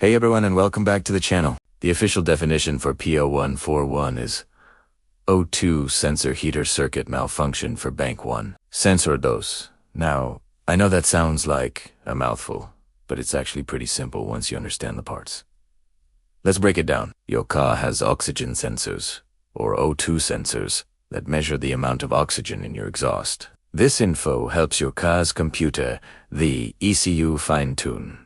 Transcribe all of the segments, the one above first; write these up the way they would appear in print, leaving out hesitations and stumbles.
Hey everyone and welcome back to the channel. The official definition for P0141 is O2 sensor heater circuit malfunction for bank 1. Sensor dos. Now, I know that sounds like a mouthful, but it's actually pretty simple once you understand the parts. Let's break it down. Your car has oxygen sensors, or O2 sensors, that measure the amount of oxygen in your exhaust. This info helps your car's computer, the ECU, fine-tune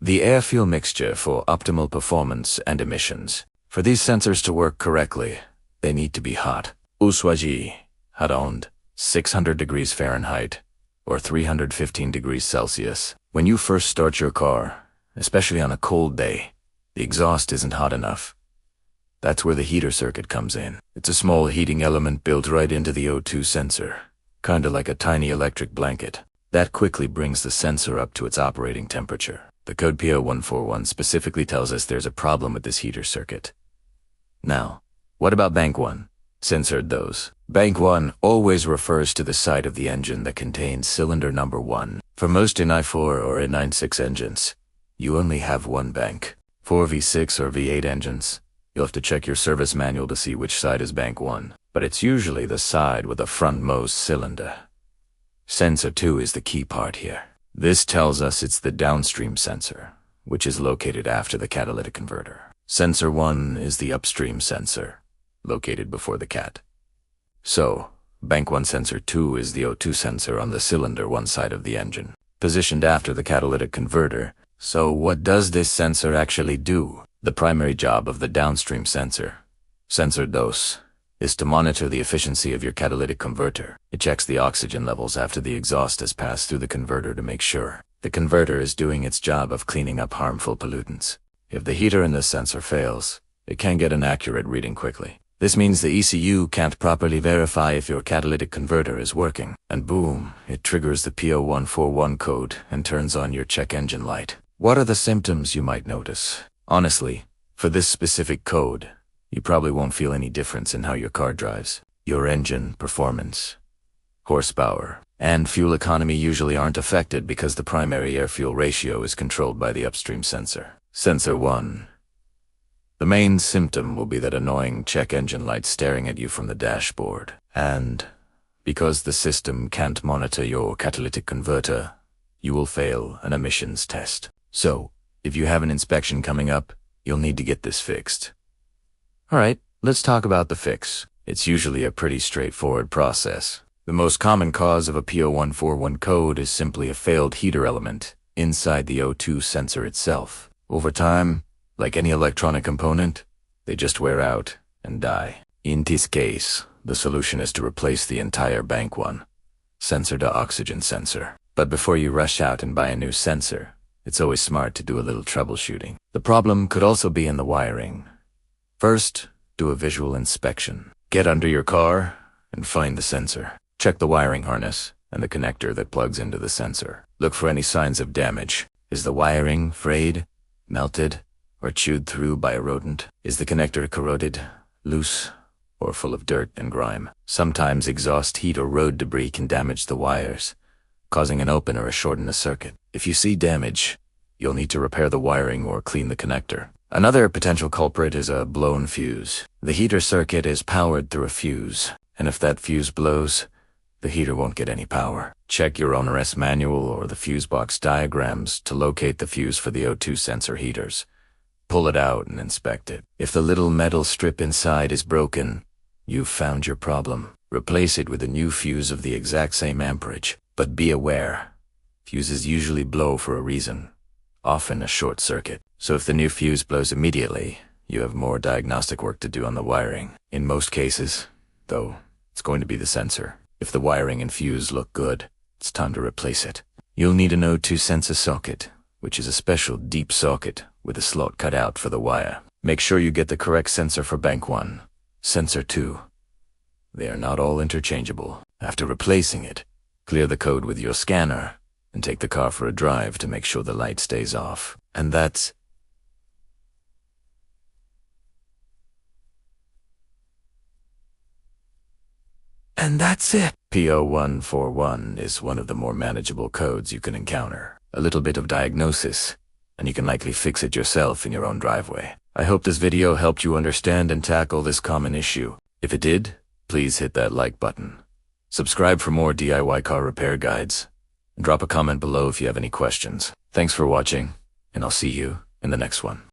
the air-fuel mixture for optimal performance and emissions. For these sensors to work correctly, they need to be hot. Uswaji, around 600 degrees Fahrenheit, or 315 degrees Celsius. When you first start your car, especially on a cold day, the exhaust isn't hot enough. That's where the heater circuit comes in. It's a small heating element built right into the O2 sensor, kinda like a tiny electric blanket. That quickly brings the sensor up to its operating temperature. The code P0141 specifically tells us there's a problem with this heater circuit. Now, what about bank 1? Censored those. Bank 1 always refers to the side of the engine that contains cylinder number 1. For most Ni4 or Ni6 engines, you only have one bank. For V6 or V8 engines, you'll have to check your service manual to see which side is bank 1, but it's usually the side with the frontmost cylinder. Sensor 2 is the key part here. This tells us it's the downstream sensor, which is located after the catalytic converter. Sensor 1 is the upstream sensor, located before the cat. So, bank 1 sensor 2 is the O2 sensor on the cylinder 1 side of the engine, positioned after the catalytic converter. So what does this sensor actually do? The primary job of the downstream sensor, sensor dos, is to monitor the efficiency of your catalytic converter. It checks the oxygen levels after the exhaust has passed through the converter to make sure the converter is doing its job of cleaning up harmful pollutants. If the heater in this sensor fails, it can't get an accurate reading quickly. This means the ECU can't properly verify if your catalytic converter is working, and boom, it triggers the P0141 code and turns on your check engine light. What are the symptoms you might notice? Honestly, for this specific code, you probably won't feel any difference in how your car drives. Your engine performance, horsepower, and fuel economy usually aren't affected because the primary air-fuel ratio is controlled by the upstream sensor. Sensor 1. The main symptom will be that annoying check engine light staring at you from the dashboard. And because the system can't monitor your catalytic converter, you will fail an emissions test. So, if you have an inspection coming up, you'll need to get this fixed. Alright, let's talk about the fix. It's usually a pretty straightforward process. The most common cause of a P0141 code is simply a failed heater element inside the O2 sensor itself. Over time, like any electronic component, they just wear out and die. In this case, the solution is to replace the entire bank 1 sensor to oxygen sensor. But before you rush out and buy a new sensor, it's always smart to do a little troubleshooting. The problem could also be in the wiring. First, do a visual inspection. Get under your car and find the sensor. Check the wiring harness and the connector that plugs into the sensor. Look for any signs of damage. Is the wiring frayed, melted, or chewed through by a rodent? Is the connector corroded, loose, or full of dirt and grime? Sometimes exhaust heat or road debris can damage the wires, causing an open or a short in the circuit. If you see damage, you'll need to repair the wiring or clean the connector. Another potential culprit is a blown fuse. The heater circuit is powered through a fuse, and if that fuse blows, the heater won't get any power. Check your owner's manual or the fuse box diagrams to locate the fuse for the O2 sensor heaters. Pull it out and inspect it. If the little metal strip inside is broken, you've found your problem. Replace it with a new fuse of the exact same amperage. But be aware, fuses usually blow for a reason, often a short circuit. So if the new fuse blows immediately, you have more diagnostic work to do on the wiring. In most cases, though, it's going to be the sensor. If the wiring and fuse look good, it's time to replace it. You'll need an O2 sensor socket, which is a special deep socket with a slot cut out for the wire. Make sure you get the correct sensor for bank 1, sensor 2. They are not all interchangeable. After replacing it, clear the code with your scanner and take the car for a drive to make sure the light stays off. And that's it. P0141 is one of the more manageable codes you can encounter. A little bit of diagnosis, and you can likely fix it yourself in your own driveway. I hope this video helped you understand and tackle this common issue. If it did, please hit that like button. Subscribe for more DIY car repair guides, and drop a comment below if you have any questions. Thanks for watching, and I'll see you in the next one.